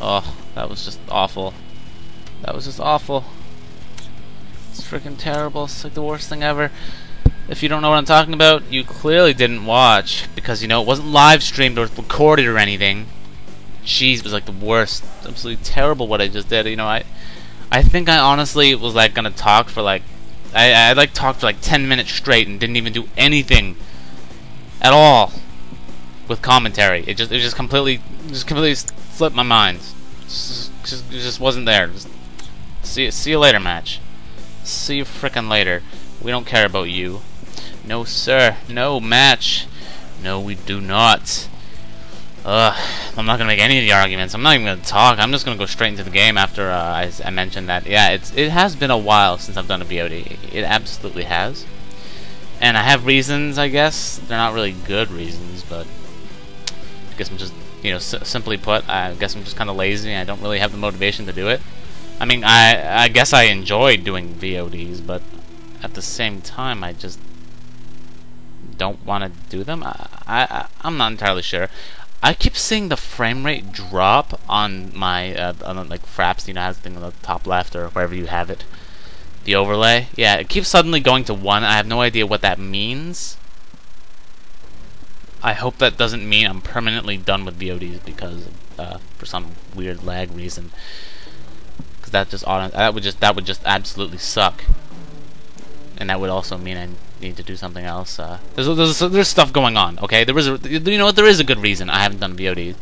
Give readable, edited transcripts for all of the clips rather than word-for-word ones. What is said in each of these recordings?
Oh, that was just awful. That was just awful. It's freaking terrible. It's like the worst thing ever. If you don't know what I'm talking about, you clearly didn't watch, because, you know, it wasn't live streamed or recorded or anything. Jeez, it was like the worst. Absolutely terrible what I just did. You know, I think I honestly was like gonna talk for like I like talked for like 10 minutes straight and didn't even do anything at all with commentary. It just completely slipped my mind. It just wasn't there. Just see you later, match. See you frickin' later. We don't care about you. No, sir. No, match. No, we do not. I'm not gonna make any of the arguments. I'm not even gonna talk. I'm just gonna go straight into the game after I mentioned that. Yeah, it has been a while since I've done a VOD. It absolutely has. And I have reasons, I guess. They're not really good reasons, but I guess I'm just, you know, simply put, I guess I'm just kind of lazy. I don't really have the motivation to do it. I mean, I guess I enjoy doing VODs, but at the same time, I just don't want to do them. I'm not entirely sure. I keep seeing the frame rate drop on my on like Fraps, you know, has the thing on the top left or wherever you have it, the overlay. Yeah, it keeps suddenly going to 1. I have no idea what that means. I hope that doesn't mean I'm permanently done with VODs because for some weird lag reason. Because that would just absolutely suck. And that would also mean I need to do something else. There's stuff going on. Okay, you know what? There is a good reason I haven't done VODs,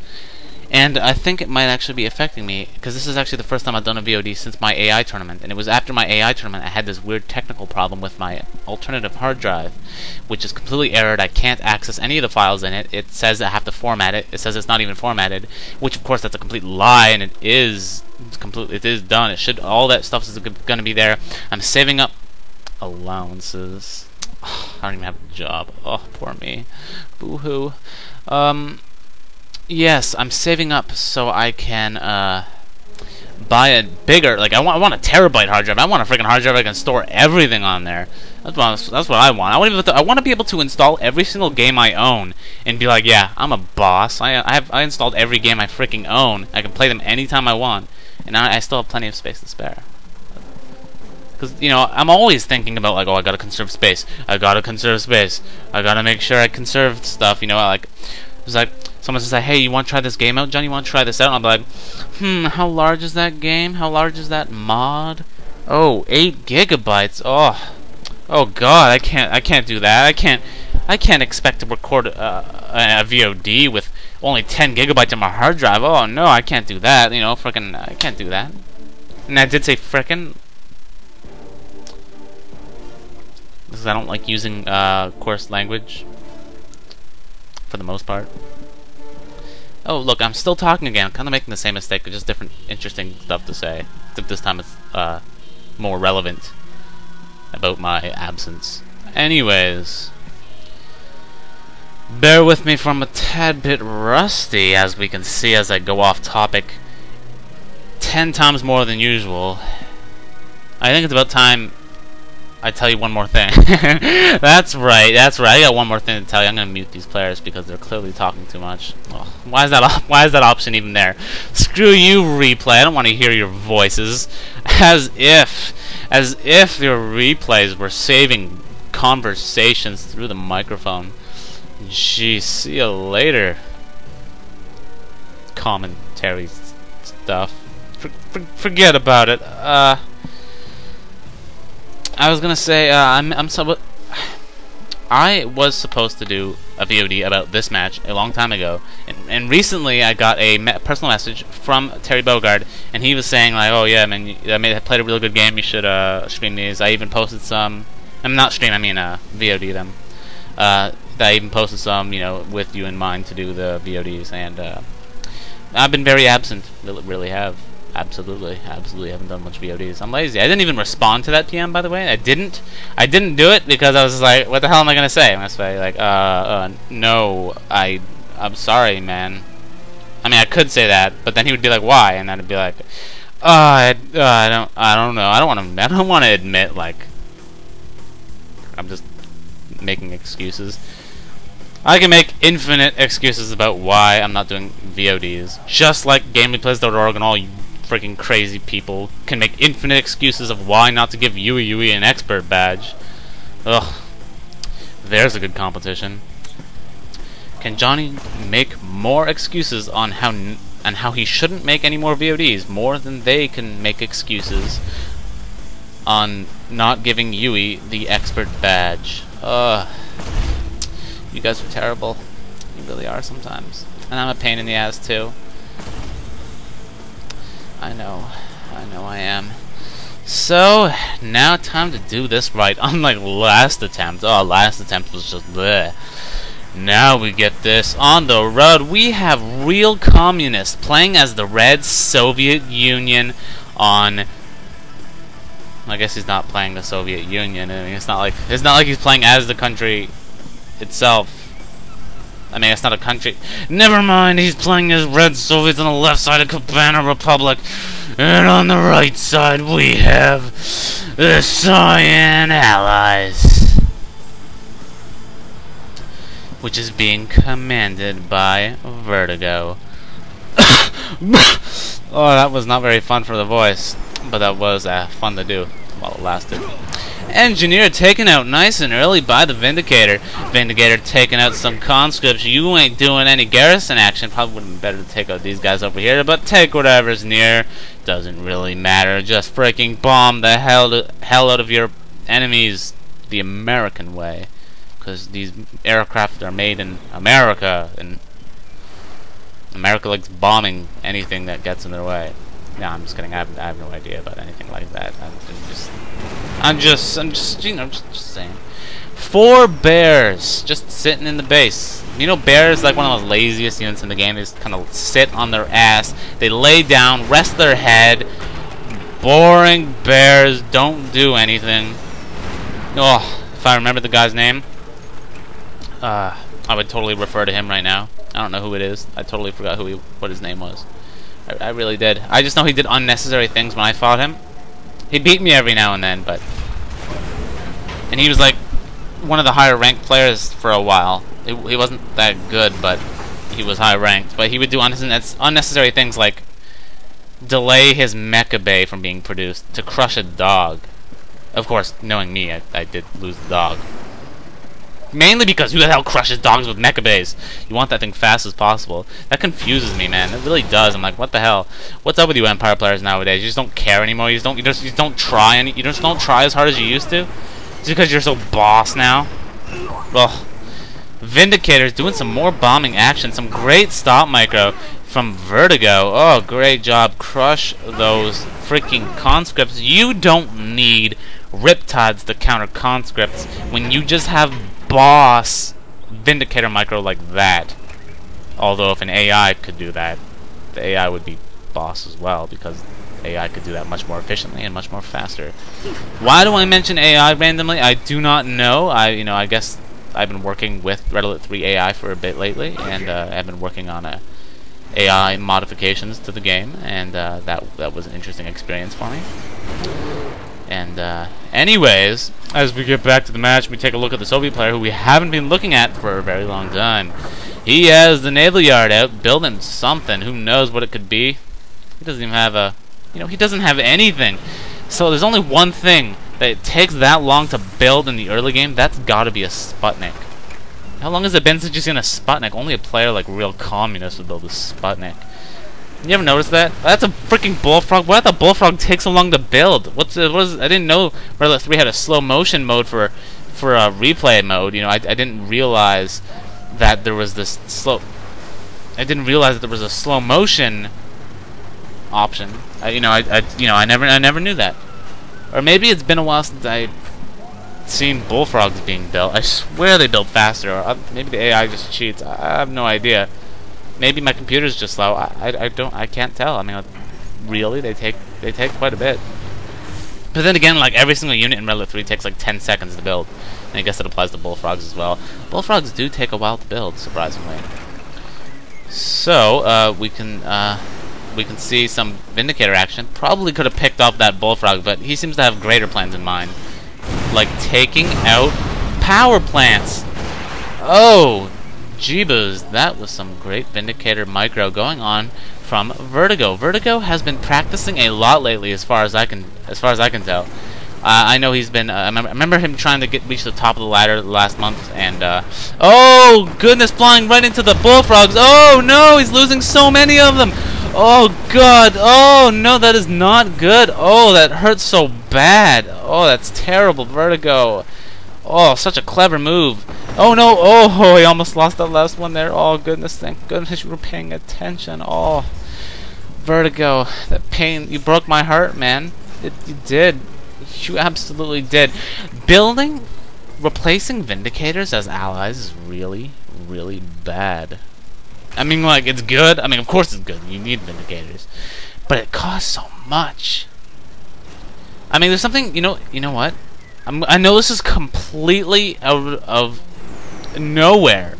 and I think it might actually be affecting me because this is actually the first time I've done a VOD since my AI tournament, and it was after my AI tournament I had this weird technical problem with my alternative hard drive, which is completely errored. I can't access any of the files in it. It says I have to format it. It says it's not even formatted, which of course that's a complete lie, and it is completely. It is done. It should. All that stuff is going to be there. I'm saving up allowances. I don't even have a job. Oh, poor me. Boo-hoo. Yes, I'm saving up so I can buy a bigger, like I want a terabyte hard drive. I want a freaking hard drive I can store everything on there. That's what I want. I want to be able to install every single game I own and be like, yeah, I'm a boss. I installed every game I freaking own. I can play them anytime I want, and I still have plenty of space to spare. Because, you know, I'm always thinking about, like, oh, I gotta conserve space. I gotta conserve space. I gotta make sure I conserve stuff, you know, like, it's like, someone says, hey, you want to try this game out, Johnny? You want to try this out? And I'm like, how large is that game? How large is that mod? Oh, 8 gigabytes. Oh, God, I can't do that. I can't expect to record a VOD with only 10 gigabytes on my hard drive. Oh, no, I can't do that, you know, frickin', I can't do that. And I did say frickin', because I don't like using coarse language for the most part. Oh, look, I'm still talking again. I'm kind of making the same mistake, but just different interesting stuff to say. Except this time it's more relevant about my absence. Anyways, bear with me for I'm a tad bit rusty, as we can see as I go off topic 10 times more than usual. I think it's about time I tell you one more thing. That's right. I got one more thing to tell you. I'm gonna mute these players because they're clearly talking too much. Oh, why is that option even there? Screw you, replay. I don't want to hear your voices. As if your replays were saving conversations through the microphone. Jeez, see you later. Commentary stuff. Forget about it. I was gonna say, I was supposed to do a VOD about this match a long time ago, and recently I got a personal message from Terry Bogard, and he was saying like, oh yeah, man, I played a really good game, you should stream these. I even posted some, not stream, I mean VOD them. I even posted some, you know, with you in mind to do the VODs, and I've been very absent, really have. Absolutely haven't done much VODs. I'm lazy. I didn't even respond to that PM, by the way. I didn't do it because I was like, what the hell am I gonna say? I'm gonna say like, no, I'm sorry, man. I mean, I could say that, but then he would be like, why? And I'd be like, I don't know. I don't want to admit like I'm just making excuses. I can make infinite excuses about why I'm not doing VODs. Just like GamingPlays.org and all you freaking crazy people can make infinite excuses of why not to give Yui an expert badge. Ugh. There's a good competition. Can Johnny make more excuses on how he shouldn't make any more VODs, more than they can make excuses on not giving Yui the expert badge? You guys are terrible. You really are sometimes. And I'm a pain in the ass too. I know I am. So, now time to do this right. Unlike last attempt. Oh, last attempt was just bleh. Now we get this on the road. We have Real Communist playing as the Red Soviet Union on... I guess he's not playing the Soviet Union. I mean, it's not like he's playing as the country itself. I mean, it's not a country. Never mind, he's playing as Red Soviets on the left side of Cabana Republic. And on the right side we have the Cyan Allies, which is being commanded by Vertigo. Oh, that was not very fun for the voice, but that was fun to do while it lasted. Engineer taken out nice and early by the Vindicator. Vindicator taking out some conscripts. You ain't doing any garrison action. Probably would have been better to take out these guys over here, but take whatever's near. Doesn't really matter. Just freaking bomb the hell out of your enemies the American way. Because these aircraft are made in America, and America likes bombing anything that gets in their way. No, I'm just kidding. I have no idea about anything like that. I'm just saying. 4 bears just sitting in the base. You know, bears like one of the most laziest units in the game. They just kind of sit on their ass. They lay down, rest their head. Boring bears don't do anything. Oh, if I remember the guy's name, I would totally refer to him right now. I don't know who it is. I totally forgot what his name was. I really did. I just know he did unnecessary things when I fought him. He beat me every now and then, but... And he was like one of the higher ranked players for a while. He wasn't that good, but he was high ranked. But he would do unnecessary things like delay his mecha bay from being produced to crush a dog. Of course, knowing me, I did lose the dog. Mainly because who the hell crushes dogs with mecha bays? You want that thing fast as possible. That confuses me, man. It really does. I'm like, what the hell? What's up with you Empire players nowadays? You just don't care anymore. You just don't try as hard as you used to. Just because you're so boss now. Well, Vindicator's doing some more bombing action. Some great stop micro from Vertigo. Oh, great job. Crush those freaking conscripts. You don't need Riptides to counter conscripts when you just have boss Vindicator micro like that. Although if an AI could do that, the AI would be boss as well, because AI could do that much more efficiently and much more faster. Why do I mention AI randomly? I do not know. I guess I've been working with Ra3VOD AI for a bit lately, and I've been working on AI modifications to the game, and that was an interesting experience for me. And anyways, as we get back to the match, we take a look at the Soviet player who we haven't been looking at for a very long time. He has the naval yard out, building something. Who knows what it could be? He doesn't even have he doesn't have anything. So there's only one thing that it takes that long to build in the early game. That's gotta be a Sputnik. How long has it been since you've seen a Sputnik? Only a player like Real Communist would build a Sputnik. You ever notice that? That's a freaking bullfrog. Why did the bullfrog take so long to build? I didn't know Ra3VOD had a slow motion mode for a replay mode. I didn't realize that there was this slow. I didn't realize that there was a slow motion option. I never knew that. Or maybe it's been a while since I seen bullfrogs being built. I swear they build faster. Or maybe the AI just cheats. I have no idea. Maybe my computer's just slow. I can't tell. I mean, really, they take quite a bit. But then again, like every single unit in Ra3VOD takes like 10 seconds to build. And I guess that applies to bullfrogs as well. Bullfrogs do take a while to build, surprisingly. So we can see some Vindicator action. Probably could have picked up that bullfrog, but he seems to have greater plans in mind, like taking out power plants. Oh, Jeebus, that was some great Vindicator micro going on from Vertigo. Vertigo has been practicing a lot lately, as far as I can tell. I know he's been. I remember him trying to reach the top of the ladder last month, and oh goodness, flying right into the bullfrogs. Oh no, he's losing so many of them. Oh god. Oh no, that is not good. Oh, that hurts so bad. Oh, that's terrible, Vertigo. Oh, such a clever move. Oh no, oh, he almost lost that last one there. Oh goodness, thank goodness you were paying attention. Oh, Vertigo, that pain, you broke my heart, man. You did. You absolutely did. Replacing Vindicators as allies is really, really bad. I mean, like, it's good. I mean, of course it's good. You need Vindicators. But it costs so much. I mean, there's something, you know what? I know this is completely out of nowhere,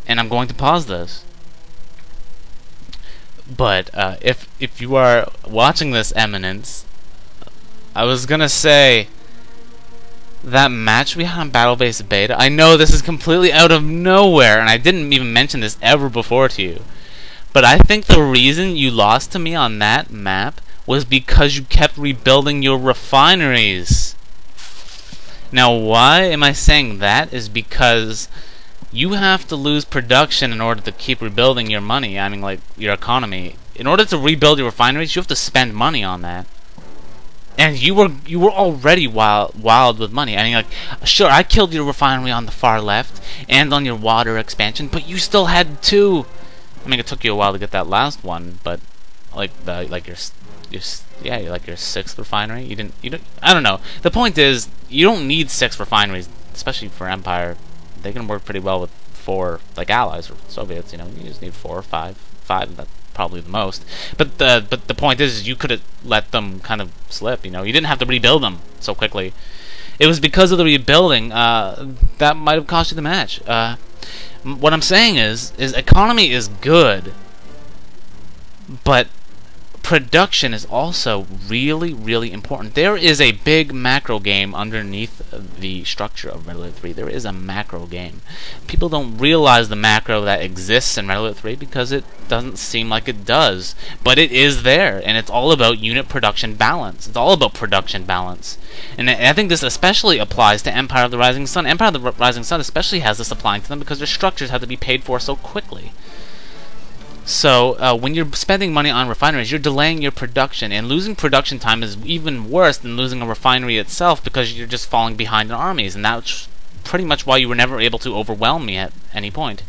and I'm going to pause this. But if you are watching this, Eminence, I was gonna say that match we had on Battle Base Beta. I know this is completely out of nowhere, and I didn't even mention this ever before to you. But I think the reason you lost to me on that map was because you kept rebuilding your refineries. Now, why am I saying that? Is because you have to lose production in order to keep rebuilding your money. I mean, like, your economy. In order to rebuild your refineries, you have to spend money on that. And you were already wild with money. I mean, like, sure, I killed your refinery on the far left and on your water expansion, but you still had two. I mean, it took you a while to get that last one, but like your sixth refinery. You didn't. I don't know. The point is, you don't need 6 refineries, especially for Empire. They can work pretty well with 4, like allies or Soviets. You just need 4 or 5. 5, that's probably the most. But the point is you could have let them kind of slip. You didn't have to rebuild them so quickly. It was because of the rebuilding that might have cost you the match. What I'm saying is economy is good, but production is also really, really important. There is a big macro game underneath the structure of Red Alert 3. There is a macro game. People don't realize the macro that exists in Red Alert 3 because it doesn't seem like it does. But it is there, and it's all about unit production balance. It's all about production balance. And I think this especially applies to Empire of the Rising Sun. Empire of the Rising Sun especially has this applying to them because their structures have to be paid for so quickly. So, when you're spending money on refineries, you're delaying your production, and losing production time is even worse than losing a refinery itself because you're just falling behind in armies, and that's pretty much why you were never able to overwhelm me at any point.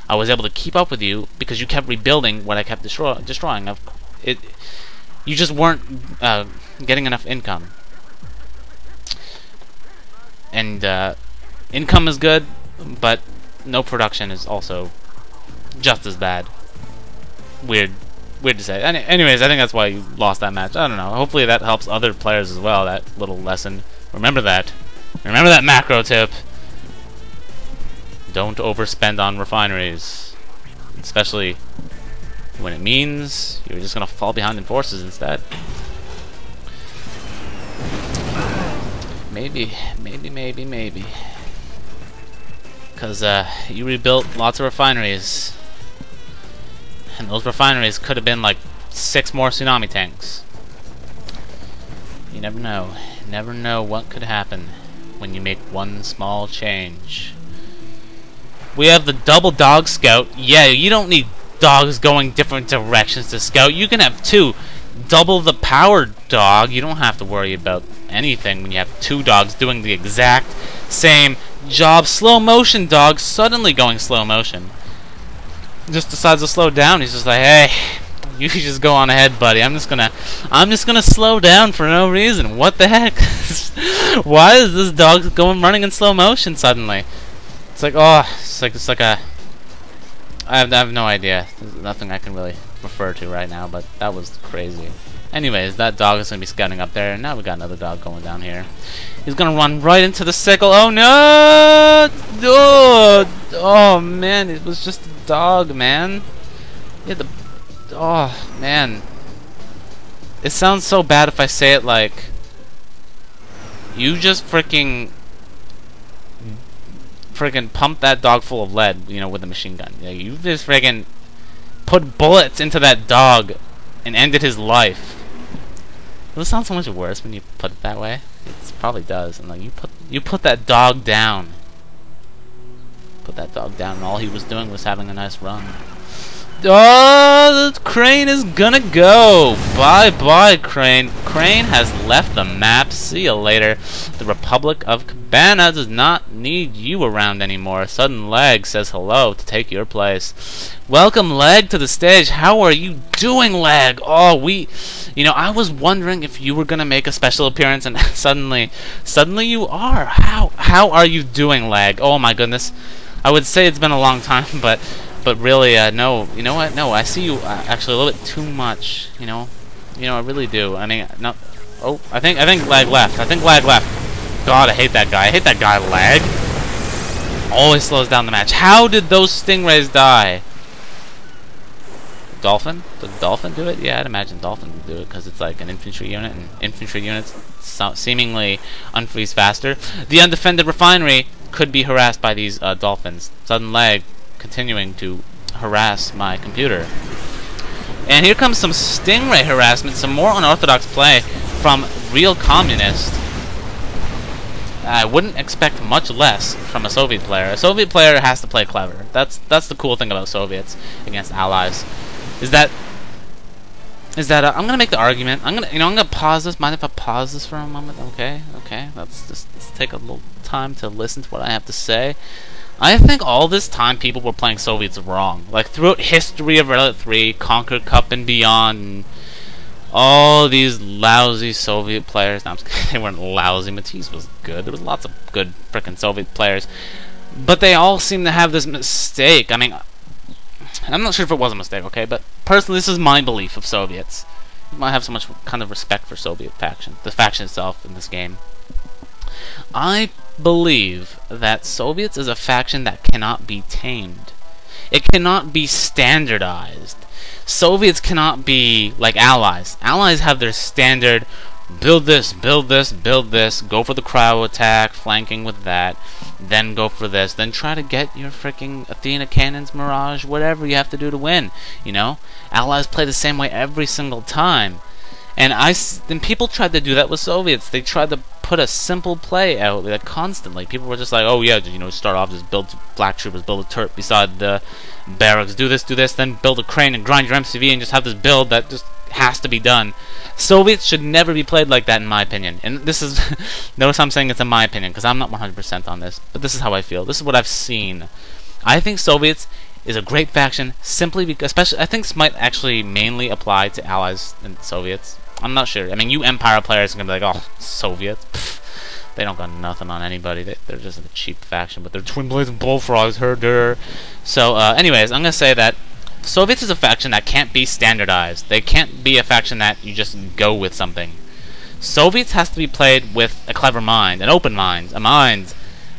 I was able to keep up with you because you kept rebuilding what I kept destroying. You just weren't getting enough income. And income is good, but no production is also just as bad. Weird to say. Anyways, I think that's why you lost that match. I don't know. Hopefully that helps other players as well, that little lesson. Remember that. Remember that macro tip. Don't overspend on refineries. Especially when it means you're just going to fall behind in forces instead. Maybe. Because you rebuilt lots of refineries. And those refineries could have been like 6 more tsunami tanks. You never know. You never know what could happen when you make one small change. We have the double dog scout. Yeah, you don't need dogs going different directions to scout. You can have 2. Double the power dog. You don't have to worry about anything when you have 2 dogs doing the exact same job. Slow motion dog suddenly going slow motion. Just decides to slow down. He's just like, hey, you just go on ahead, buddy. I'm just gonna slow down for no reason. What the heck? Why is this dog running in slow motion suddenly? It's like, oh, it's like a. I have no idea. There's nothing I can really refer to right now, but that was crazy. Anyways, that dog is gonna be scouting up there, and now we got another dog going down here. He's gonna run right into the sickle. Oh no! Oh man, it was just a dog, man. Yeah, oh man. It sounds so bad if I say it like, you just freaking friggin' pumped that dog full of lead, you know, with a machine gun. Yeah, you just friggin' put bullets into that dog and ended his life. Does it sound so much worse when you put it that way? It probably does. And like you put that dog down. Put that dog down, and all he was doing was having a nice run. Oh, the crane is gonna go. Bye-bye, crane. Crane has left the map. See you later. The Republic of Cabana does not need you around anymore. Sudden Leg says hello to take your place. Welcome, Leg, to the stage. How are you doing, Leg? Oh, you know, I was wondering if you were gonna make a special appearance, and suddenly you are. How are you doing, Leg? Oh my goodness. I would say it's been a long time, but really, no. You know what? No, I see you actually a little bit too much. You know, I really do. I mean, no. Oh, I think Lag left. I think Lag left. God, I hate that guy. I hate that guy, Lag. Always slows down the match. How did those stingrays die? Dolphin? Did Dolphin do it? Yeah, I'd imagine Dolphin would do it because it's like an infantry unit, and infantry units seemingly unfreeze faster. The undefended refinery could be harassed by these dolphins. Sudden Lag continuing to harass my computer. And here comes some stingray harassment, some more unorthodox play from Real Communist. I wouldn't expect much less from a Soviet player. A Soviet player has to play clever. That's the cool thing about Soviets against Allies. Is that I'm gonna make the argument. I'm gonna pause this. Mind if I pause this for a moment? Okay. Let's take a little time to listen to what I have to say. I think all this time people were playing Soviets wrong. Like throughout history of Relic 3, Conquer Cup and beyond, and all these lousy Soviet players. No, I'm just kidding. They weren't lousy. Matisse was good. There was lots of good frickin' Soviet players, but they all seem to have this mistake. I mean, I'm not sure if it was a mistake, okay? But personally, this is my belief of Soviets. You might have so much kind of respect for Soviet faction, the faction itself in this game. I believe that Soviets is a faction that cannot be tamed. It cannot be standardized. Soviets cannot be like Allies. Allies have their standard, build this, build this, build this, go for the cryo attack, flanking with that, then go for this, then try to get your freaking Athena cannons, Mirage, whatever you have to do to win, you know? Allies play the same way every single time. And then people tried to do that with Soviets. They tried to put a simple play out like constantly. People were just like, oh yeah, you know, start off, just build black troopers, build a turret beside the barracks, do this, then build a crane and grind your MCV and just have this build that just has to be done. Soviets should never be played like that, in my opinion. And this is, notice I'm saying it's in my opinion, because I'm not 100% on this, but this is how I feel. This is what I've seen. I think Soviets is a great faction simply because, especially, I think this might actually mainly apply to Allies and Soviets. I'm not sure. I mean, you Empire players are going to be like, oh, Soviets, pff, they don't got nothing on anybody. They're just a cheap faction, but they're twin blades and bullfrogs, herder. So, anyways, I'm going to say that Soviets is a faction that can't be standardized. They can't be a faction that you just go with something. Soviets has to be played with a clever mind, an open mind, a mind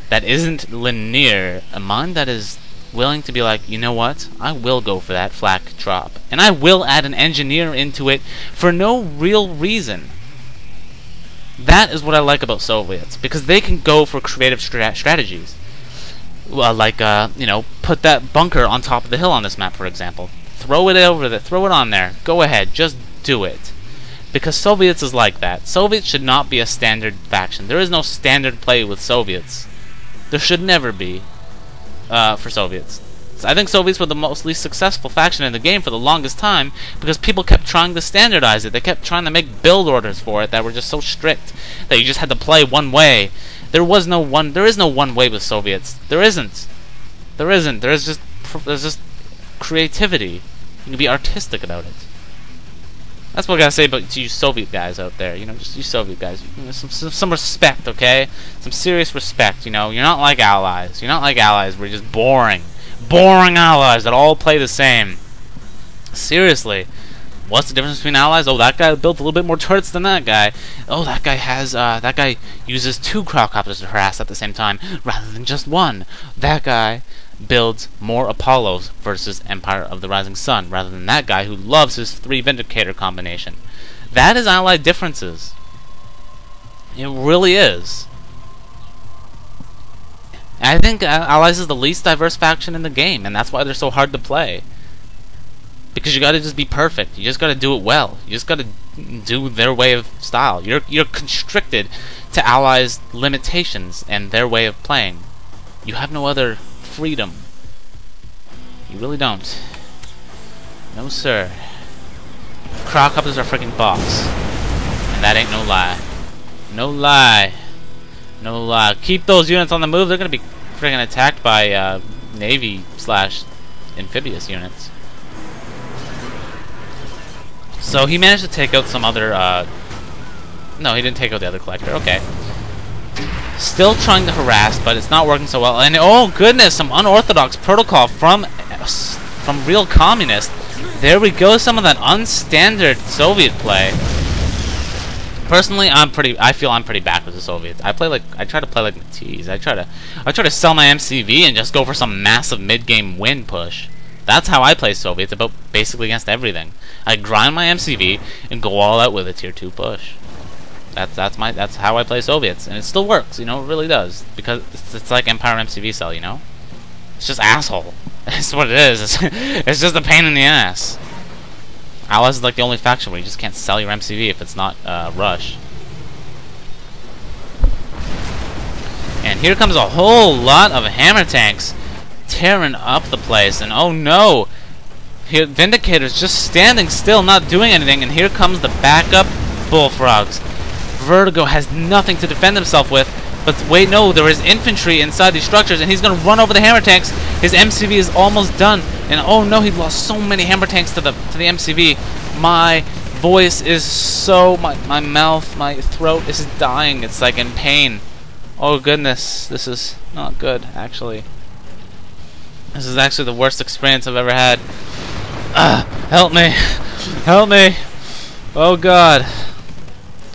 that isn't linear, a mind that is willing to be like, you know what, I will go for that flak drop, and I will add an engineer into it for no real reason. That is what I like about Soviets, because they can go for creative strategies. Like, you know, put that bunker on top of the hill on this map, for example. Throw it over there, throw it on there. Go ahead, just do it. Because Soviets is like that. Soviets should not be a standard faction. There is no standard play with Soviets. There should never be, for Soviets. So I think Soviets were the least successful faction in the game for the longest time because people kept trying to standardize it. They kept trying to make build orders for it that were just so strict that you just had to play one way. There is no one way with Soviets. There isn't. There's just creativity. You can be artistic about it. That's what I gotta say about to you Soviet guys out there. You know, just you Soviet guys. You know, some respect, okay? Some serious respect. You know, you're not like Allies. You're not like Allies. We're just boring Allies that all play the same. Seriously. What's the difference between Allies? Oh, that guy built a little bit more turrets than that guy. Oh, that guy uses 2 cryocopters to harass at the same time rather than just 1. That guy builds more Apollos versus Empire of the Rising Sun rather than that guy who loves his 3 Vindicator combination. That is Allied differences. It really is. And I think Allies is the least diverse faction in the game, and that's why they're so hard to play. Because you gotta just be perfect. You just gotta do it well. You just gotta do their way of style. You're constricted to Allies' limitations and their way of playing. You have no other freedom. You really don't. No, sir. Crowcopters are freaking boss. And that ain't no lie. No lie. No lie. Keep those units on the move. They're gonna be freaking attacked by Navy/amphibious units. So he managed to take out some other, no, he didn't take out the other collector. Okay. Still trying to harass, but it's not working so well. And oh goodness, some unorthodox protocol from Real Communist. There we go, some of that unstandard Soviet play. Personally, I feel I'm pretty back with the Soviets. I try to play like Matisse. I try to sell my MCV and just go for some massive mid-game win push. That's how I play Soviets, about basically against everything. I grind my MCV and go all out with a tier 2 push. That's how I play Soviets, and it still works, you know, it really does, because it's like Empire MCV cell, you know. It's just asshole. That's what it is. It's just a pain in the ass. Allies is like the only faction where you just can't sell your MCV if it's not Rush. And here comes a whole lot of hammer tanks tearing up the place, and oh no, here Vindicator's just standing still, not doing anything, and here comes the backup bullfrogs. Vertigo has nothing to defend himself with, but wait, no, there is infantry inside these structures, and he's gonna run over the hammer tanks. His MCV is almost done, and oh no, he lost so many hammer tanks to the MCV. My voice is so, my mouth, my throat is dying. It's like in pain. Oh goodness, this is not good, actually. This is actually the worst experience I've ever had. Help me! Help me! Oh god!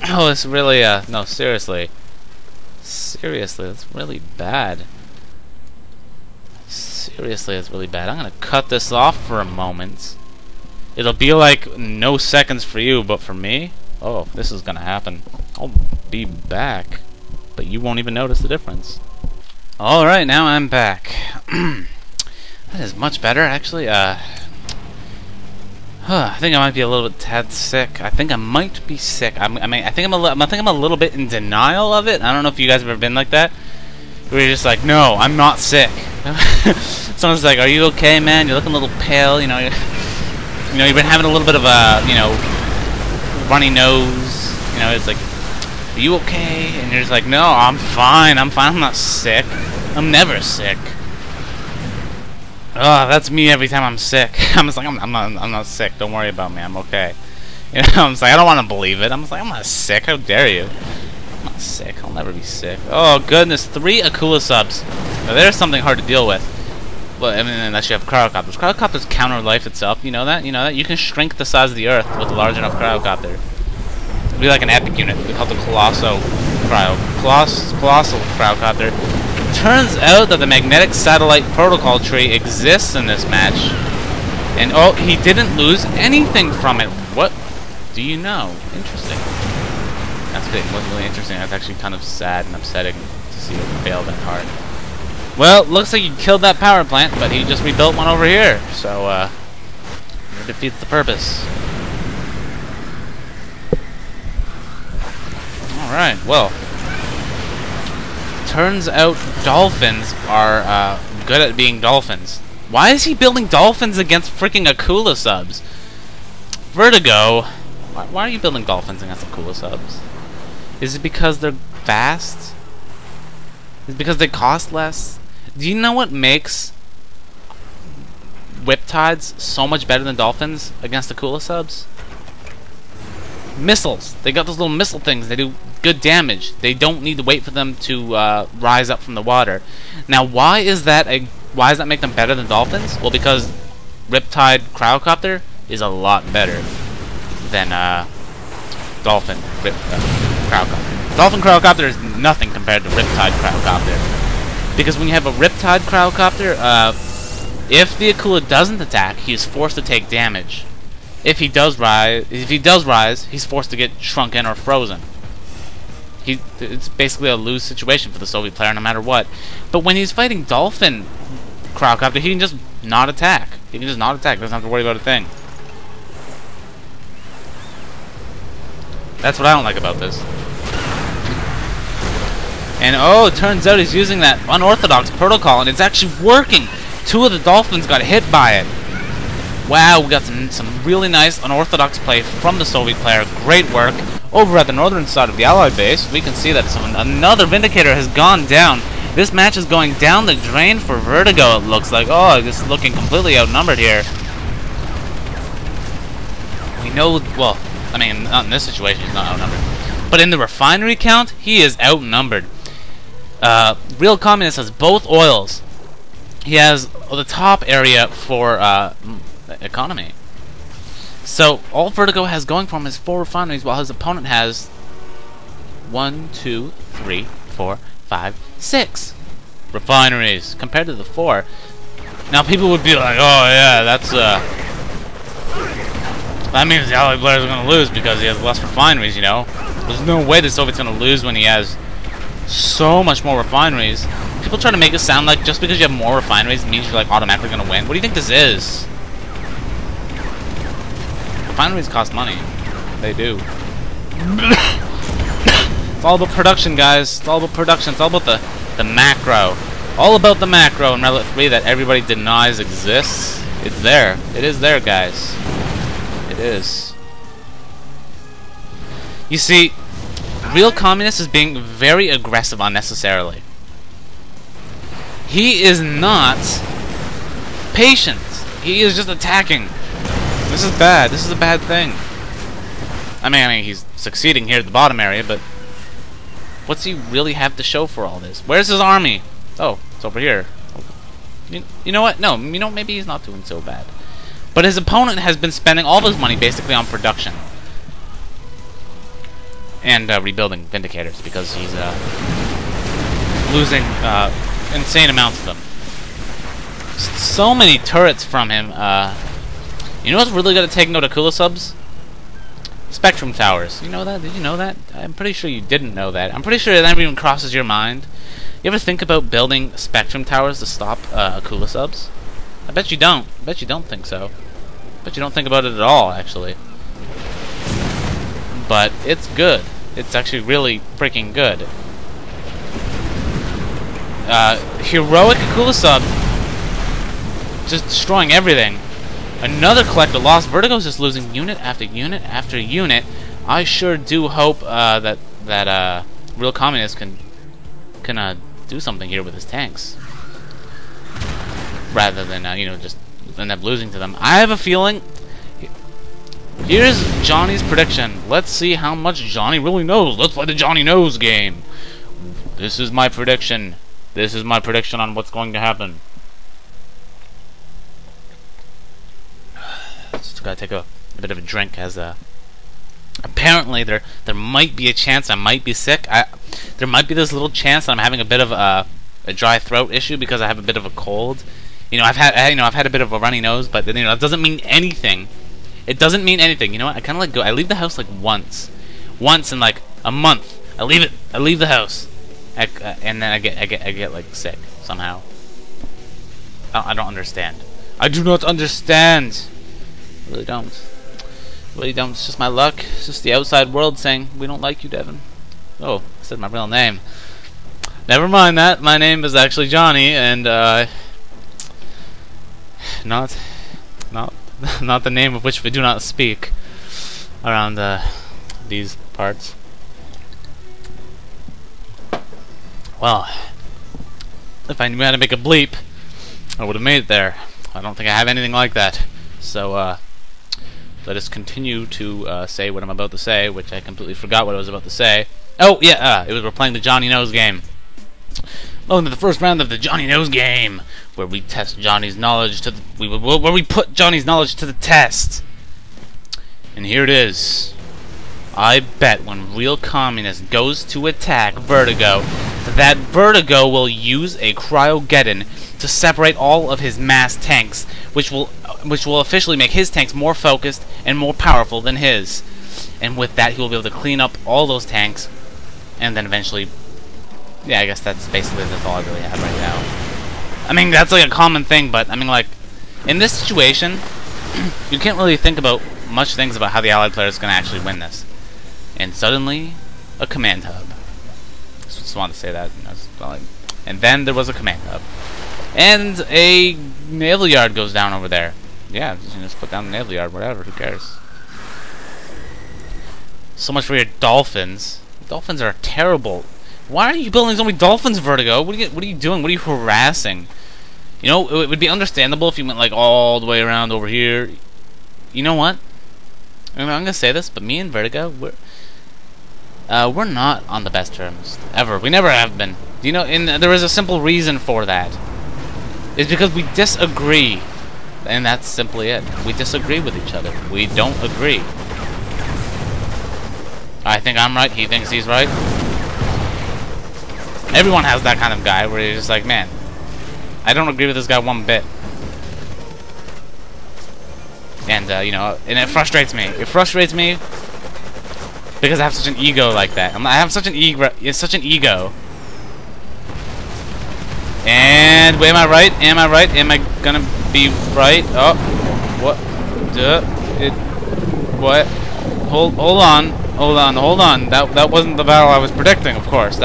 Oh, it's really, no, seriously. Seriously, that's really bad. Seriously, that's really bad. I'm gonna cut this off for a moment. It'll be like no seconds for you, but for me, oh, this is gonna happen. I'll be back, but you won't even notice the difference. Alright, now I'm back. That is much better, actually. I think I might be a little bit tad sick. I think I might be sick. I think I'm a little bit in denial of it. I don't know if you guys have ever been like that, where you're just like, no, I'm not sick. Someone's like, are you okay, man? You're looking a little pale. You know, you've been having a little bit of a, runny nose. You know, it's like, are you okay? And you're just like, no, I'm fine. I'm fine. I'm not sick. I'm never sick. Oh, that's me every time I'm sick. I'm just like, I'm not sick. Don't worry about me. I'm okay. You know, I'm just like, I don't want to believe it. I'm just like, I'm not sick. How dare you? I'm not sick. I'll never be sick. Oh goodness, 3 Akula subs. Now there's something hard to deal with. Well, I mean, unless you have cryocopters. Cryocopters counter life itself. You know that? You know that? You can shrink the size of the Earth with a large enough cryocopter. It'd be like an epic unit. We call it the Colossal Cryocopter. Turns out that the magnetic satellite protocol tree exists in this match, and oh, he didn't lose anything from it. What do you know? Interesting. That's good. It wasn't really interesting. That's actually kind of sad and upsetting to see it fail that hard. Well, looks like he killed that power plant, but he just rebuilt one over here, so it defeats the purpose. All right. Well. Turns out dolphins are good at being dolphins. Why is he building dolphins against freaking Akula subs? Vertigo, why are you building dolphins against Akula subs? Is it because they're fast? Is it because they cost less? Do you know what makes Whiptides so much better than dolphins against Akula subs? Missiles. They got those little missile things. They do good damage. They don't need to wait for them to rise up from the water. Now, why does that make them better than dolphins? Well, because Riptide Cryocopter is a lot better than Dolphin Cryocopter. Dolphin Cryocopter is nothing compared to Riptide Cryocopter. Because when you have a Riptide Cryocopter, if the Akula doesn't attack, he is forced to take damage. If he does rise, he's forced to get shrunken or frozen. It's basically a lose situation for the Soviet player no matter what. But when he's fighting Dolphin Crocodile, he can just not attack. He can just not attack. Doesn't have to worry about a thing. That's what I don't like about this. And oh, it turns out he's using that unorthodox protocol, and it's actually working. 2 of the Dolphins got hit by it. Wow, we got some really nice unorthodox play from the Soviet player. Great work. Over at the northern side of the Allied base, we can see that another Vindicator has gone down. This match is going down the drain for Vertigo, it looks like. Oh, this is looking completely outnumbered here. We know, well, I mean, not in this situation, he's not outnumbered. But in the refinery count, he is outnumbered. Real Communist has both oils. He has the top area for economy. So all Vertigo has going for him is 4 refineries, while his opponent has 1, 2, 3, 4, 5, 6 refineries compared to the 4. Now people would be like, "Oh yeah, that means the Allied player is going to lose because he has less refineries." You know, there's no way the Soviet's going to lose when he has so much more refineries. People try to make it sound like just because you have more refineries means you're like automatically going to win. What do you think this is? Refineries cost money. They do. It's all about production, guys. It's all about production. It's all about the macro. All about the macro in Relic 3 that everybody denies exists. It's there. It is there, guys. It is. You see, Real Communist is being very aggressive unnecessarily. He is not patient. He is just attacking. This is bad. This is a bad thing. I mean, he's succeeding here at the bottom area, but what's he really have to show for all this? Where's his army? Oh, it's over here. You know what? No, you know, maybe he's not doing so bad. But his opponent has been spending all of his money basically on production. And rebuilding Vindicators because he's losing insane amounts of them. So many turrets from him. You know what's really going to take note of Kula subs? Spectrum towers. You know that? Did you know that? I'm pretty sure you didn't know that. I'm pretty sure that never even crosses your mind. You ever think about building spectrum towers to stop Kula subs? I bet you don't. I bet you don't think so. I bet you don't think about it at all, actually. But it's good. It's actually really freaking good. Heroic Kula sub just destroying everything. Another collector lost. Vertigo's just losing unit after unit after unit. I sure do hope that Real Communist can do something here with his tanks, rather than you know, just end up losing to them. I have a feeling. Here's Johnny's prediction. Let's see how much Johnny really knows. Let's play the Johnny Knows game. This is my prediction. This is my prediction on what's going to happen. Just gotta take a bit of a drink, as apparently there might be a chance I might be sick. There might be this little chance that I'm having a bit of a dry throat issue because I have a bit of a cold. You know, I've had a bit of a runny nose, but you know, it doesn't mean anything. It doesn't mean anything. You know what? I kind of like go. I leave the house like once in like a month. I leave the house, and then I get like sick somehow. I don't understand. I do not understand. Really don't. Really don't. It's just my luck. It's just the outside world saying we don't like you, Devin. Oh, I said my real name. Never mind that. My name is actually Johnny, and not the name of which we do not speak around these parts. Well, if I knew how to make a bleep, I would have made it there. I don't think I have anything like that. So let us continue to say what I'm about to say, which I completely forgot what I was about to say. Oh yeah, we're playing the Johnny Knows game. Welcome to the first round of the Johnny Knows game, where we test Johnny's knowledge to where we put Johnny's knowledge to the test. And here it is. I bet when Real Communist goes to attack Vertigo, that Vertigo will use a Cryogeddon to separate all of his mass tanks, which will officially make his tanks more focused and more powerful than his. And with that, he will be able to clean up all those tanks and then eventually, yeah, I guess that's all I really have right now. I mean, that's like a common thing, but I mean, like, in this situation, you can't really think about much things about how the allied player is going to actually win this. And suddenly, a command hub. Just wanted to say that. You know, and then there was a command hub. And a naval yard goes down over there. Yeah, you can just put down the naval yard, whatever, who cares. So much for your dolphins. Dolphins are terrible. Why are you building so many dolphins, Vertigo? What are you doing? What are you harassing? You know, it would be understandable if you went like all the way around over here. You know what? I'm gonna say this, but me and Vertigo, we're not on the best terms ever. We never have been. You know, and there is a simple reason for that. It's because we disagree, and that's simply it. We disagree with each other. We don't agree. I think I'm right. He thinks he's right. Everyone has that kind of guy where you're just like, man, I don't agree with this guy one bit. And, you know, and it frustrates me. It frustrates me because I have such an ego like that. I have such an ego. It's such an ego. And, wait, am I right? Am I right? Am I gonna be right? Oh, what? What? Hold on. That wasn't the battle I was predicting, of course.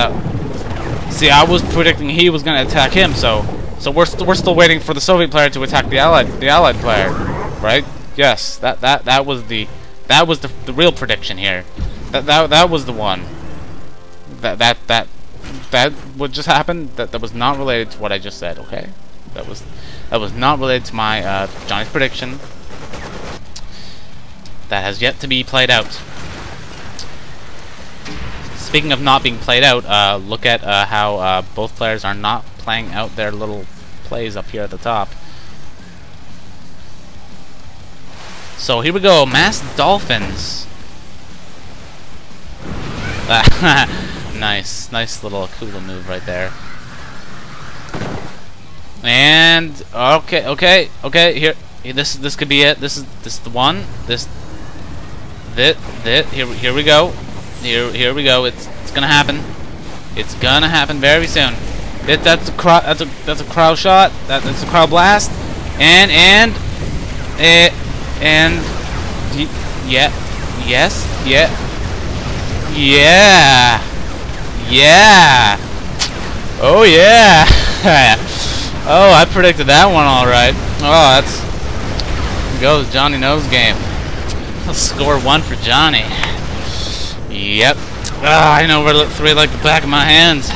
See, I was predicting he was gonna attack him, so we're still waiting for the Soviet player to attack the Allied player, right? Yes, that was the real prediction here. That was the one. That what just happened. That was not related to what I just said. Okay, that was not related to my Johnny's prediction. That has yet to be played out. Speaking of not being played out, look at how both players are not playing out their little plays up here at the top. So here we go, mass dolphins. Nice little Akula move right there. And okay. Here, this could be it. This is the one. Here we go. Here we go. It's gonna happen. It's gonna happen very soon. That's a crowd shot. That's a crowd blast. And yeah. Oh yeah. Oh, I predicted that one all right. Oh, goes JonnyKnows game. Let's score 1 for Johnny. Yep. I know Red 3 like the back of my hands.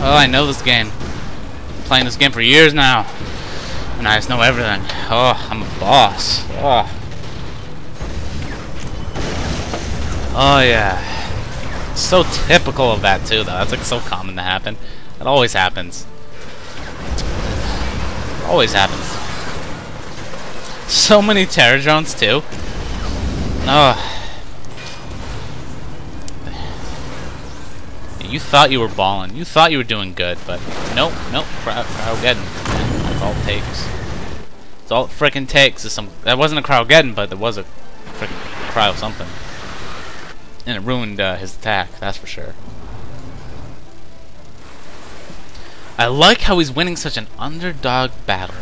Oh, I know this game. I'm playing this game for years now. And I just know everything. Oh, I'm a boss. Oh yeah. So typical of that too, though. That's like so common to happen. It always happens. Always happens. So many terror drones too. Oh. You thought you were balling. You thought you were doing good, but nope. Crowd-geddon. That's all it takes. That's all it frickin' takes is some. That wasn't a crowd-geddon, but there was a frickin' crowd something. And it ruined his attack, that's for sure. I like how he's winning such an underdog battle.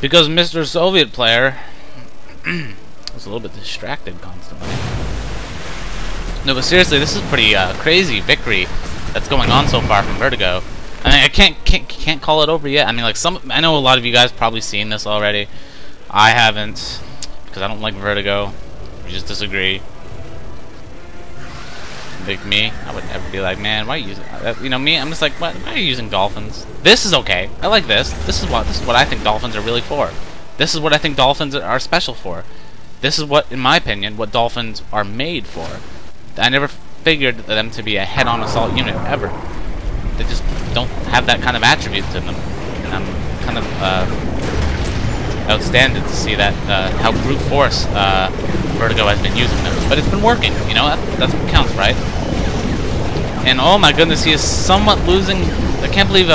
Because Mr. Soviet player was a little bit distracted constantly. No, but seriously, this is pretty crazy victory that's going on so far from Vertigo. I mean, I can't call it over yet. I mean, like I know a lot of you guys probably seen this already. I haven't, because I don't like Vertigo. We just disagree. Like me, I would never be like, man, why are you using? You know me, I'm just like, why are you using dolphins? This is okay. I like this. This is what I think dolphins are really for. This is what I think dolphins are special for. This is what, in my opinion, what dolphins are made for. I never figured them to be a head-on assault unit ever. They just don't have that kind of attribute to them, and I'm kind of outstanding to see that how brute force Vertigo has been using them, but it's been working. You know, that's what counts, right? And oh my goodness, he is somewhat losing. I can't believe.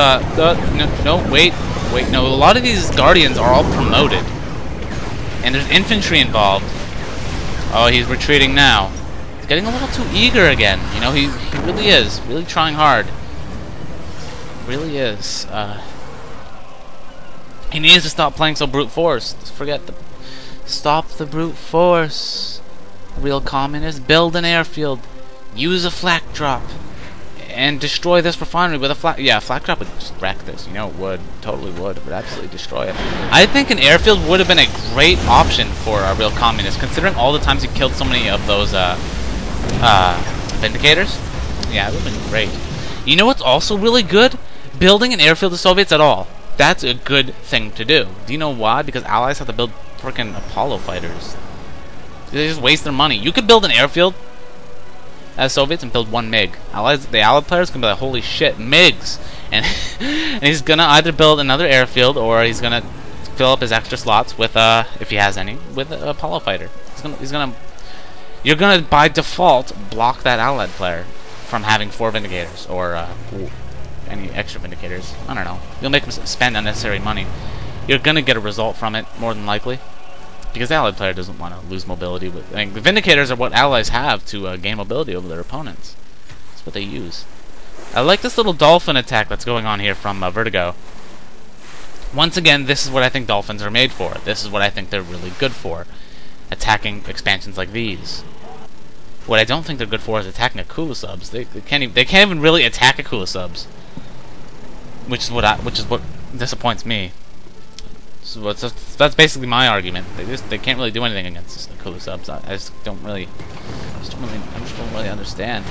Wait, no. A lot of these guardians are all promoted, and there's infantry involved. Oh, he's retreating now. He's getting a little too eager again. You know, he really is. Really trying hard. Really is. He needs to stop playing so brute force. Stop the brute force. Real communist. Build an airfield. Use a flak drop. And destroy this refinery with a flak... Yeah, a flak drop would just wreck this. You know it would. Totally would. It would absolutely destroy it. I think an airfield would have been a great option for a real communist, considering all the times he killed so many of those, Vindicators. Yeah, it would have been great. You know what's also really good? Building an airfield to Soviets at all. That's a good thing to do. Do you know why? Because Allies have to build frickin' Apollo fighters. They just waste their money. You could build an airfield as Soviets and build one MiG. The Allied players can be like, holy shit, MiGs! And, and he's gonna either build another airfield or he's gonna fill up his extra slots with, if he has any, with an Apollo fighter. You're gonna, by default, block that Allied player from having 4 Vindicators or, any extra Vindicators. I don't know. You'll make them spend unnecessary money. You're gonna get a result from it, more than likely. Because the Allied player doesn't want to lose mobility. I mean, the Vindicators are what Allies have to gain mobility over their opponents. That's what they use. I like this little dolphin attack that's going on here from Vertigo. Once again, this is what I think dolphins are made for. This is what I think they're really good for. Attacking expansions like these. What I don't think they're good for is attacking Akula subs. They can't even really attack Akula subs. Which is what disappoints me. So that's basically my argument. They can't really do anything against the Akula subs. I just don't really understand.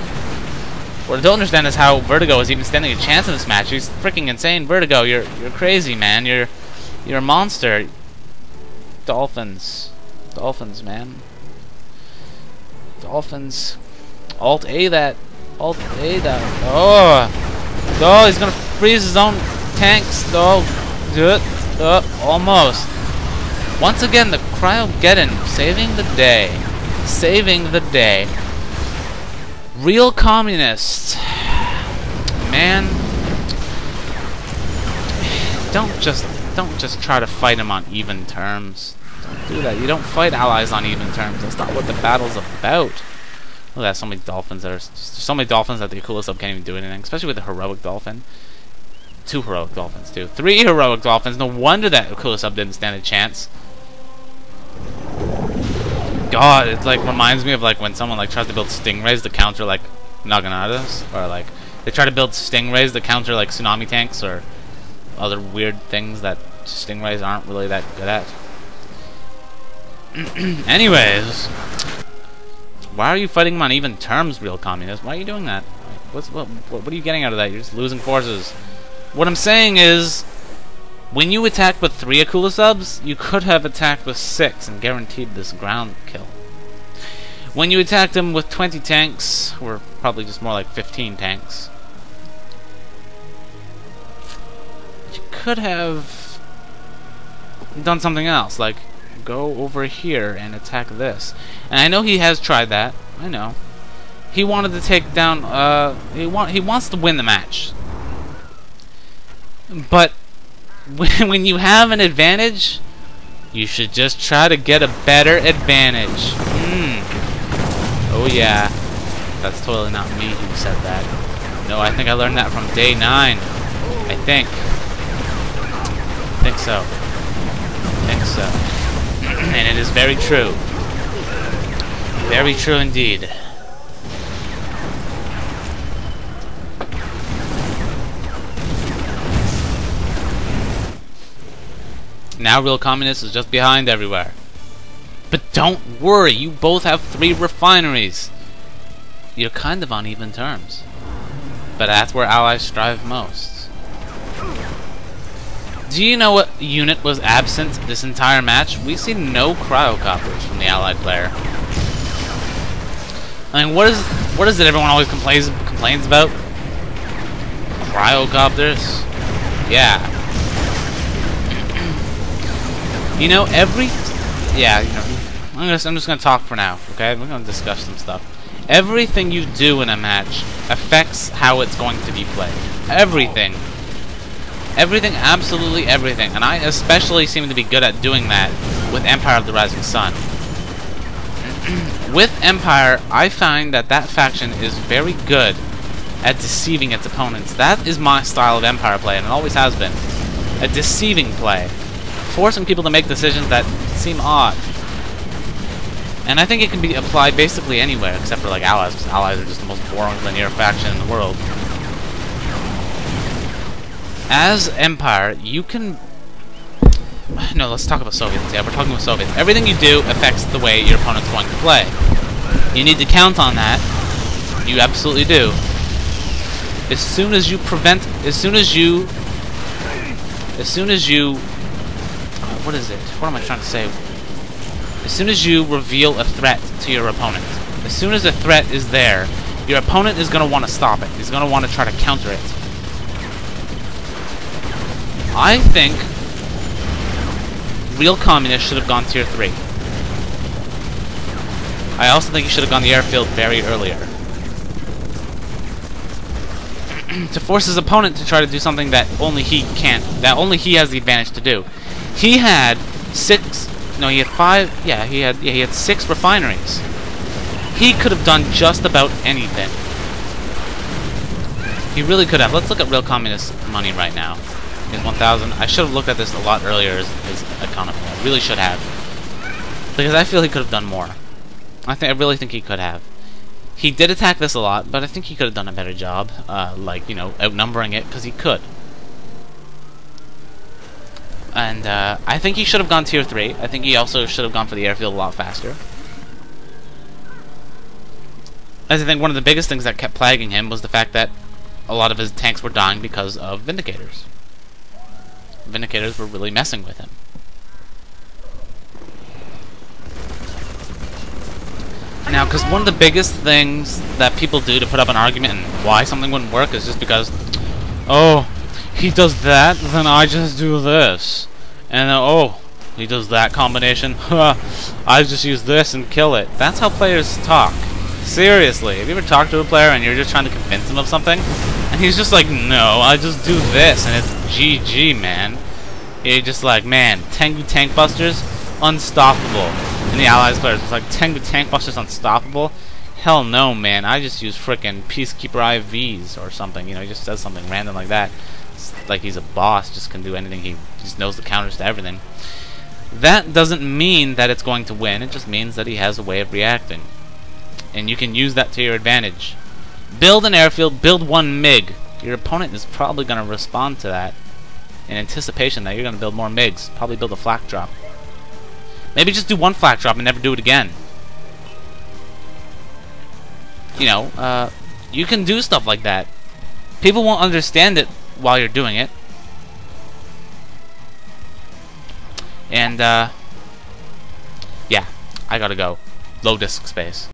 What I don't understand is how Vertigo is even standing a chance in this match. He's freaking insane. Vertigo, you're crazy, man. You're a monster. Dolphins, man. Dolphins. Alt A that. Oh, he's gonna freeze his own tanks. Oh, good. Almost. Once again, the Cryogeddon saving the day. Saving the day. Real communists. Man, don't just try to fight him on even terms. Don't do that. You don't fight allies on even terms. That's not what the battle's about. Look at so many dolphins that the Akula sub can't even do anything, especially with the heroic dolphin. 2 heroic dolphins, too. 3 heroic dolphins. No wonder that Akula sub didn't stand a chance. God, it like reminds me of like when someone like tries to build stingrays to counter like Naganatas, or like they try to build stingrays to counter like tsunami tanks or other weird things that stingrays aren't really that good at. Anyways, why are you fighting him on even terms, real communist? Why are you doing that? What are you getting out of that? You're just losing forces. What I'm saying is, when you attacked with 3 Akula subs, you could have attacked with 6 and guaranteed this ground kill. When you attacked him with 20 tanks, or probably just more like 15 tanks, you could have done something else, like go over here and attack this. And I know he has tried that. I know. He wanted to take down. He wants to win the match. But when you have an advantage, you should just try to get a better advantage. Oh yeah, that's totally not me who said that. No, I think I learned that from day 9. I think so. And it is very true. Very true indeed. Now Real Communist is just behind everywhere. But don't worry, you both have 3 refineries. You're kind of on even terms. But that's where allies strive most. Do you know what unit was absent this entire match? We see no cryocopters from the allied player. I mean, what is it everyone always complains about? Cryocopters? Yeah. You know, I'm just gonna talk for now, okay? We're gonna discuss some stuff. Everything you do in a match affects how it's going to be played. Everything. Everything, absolutely everything. And I especially seem to be good at doing that with Empire of the Rising Sun. with Empire, I find that that faction is very good at deceiving its opponents. That is my style of Empire play, and it always has been. A deceiving play. Forcing people to make decisions that seem odd. And I think it can be applied basically anywhere, except for like allies, because allies are just the most boring linear faction in the world. As Empire, you can... No, let's talk about Soviets. Yeah, we're talking about Soviets. Everything you do affects the way your opponent's going to play. You need to count on that. You absolutely do. As soon as you prevent... what is it? What am I trying to say? As soon as you reveal a threat to your opponent, as soon as a threat is there, your opponent is going to want to stop it. He's going to want to try to counter it. I think Real Communist should have gone tier 3. I also think he should have gone the airfield very earlier. To force his opponent to try to do something that only he can't, that only he has the advantage to do. He had 6, no, he had 5, yeah, he had 6 refineries. He could have done just about anything. He really could have. Let's look at Real Communist money right now. Is 1,000. I should have looked at this a lot earlier as economy. I really should have, because I feel he could have done more. I really think he could have. He did attack this a lot, but I think he could have done a better job, like, you know, outnumbering it, because he could. And I think he should have gone tier 3. I think he also should have gone for the airfield a lot faster. As I think one of the biggest things that kept plaguing him was the fact that a lot of his tanks were dying because of Vindicators. Vindicators were really messing with him. Now, because one of the biggest things that people do to put up an argument and why something wouldn't work is just because, oh, he does that, then I just do this. And then, oh, he does that combination, I just use this and kill it. That's how players talk. Seriously, have you ever talked to a player and you're just trying to convince him of something? And he's just like, no, I just do this, and it's GG, man. You're just like, man, Tengu Tank Busters, unstoppable. And the Allies players, it's like, Tengu Tank Busters unstoppable? Hell no, man, I just use frickin' Peacekeeper IVs or something, you know, he just says something random like that. It's like he's a boss, just can do anything, he just knows the counters to everything. That doesn't mean that it's going to win, it just means that he has a way of reacting. And you can use that to your advantage. Build an airfield, build one MiG. Your opponent is probably going to respond to that in anticipation that you're going to build more MiGs. Probably build a flak drop. Maybe just do one flak drop and never do it again. You know, you can do stuff like that. People won't understand it while you're doing it. And, yeah, I gotta go. Low disk space.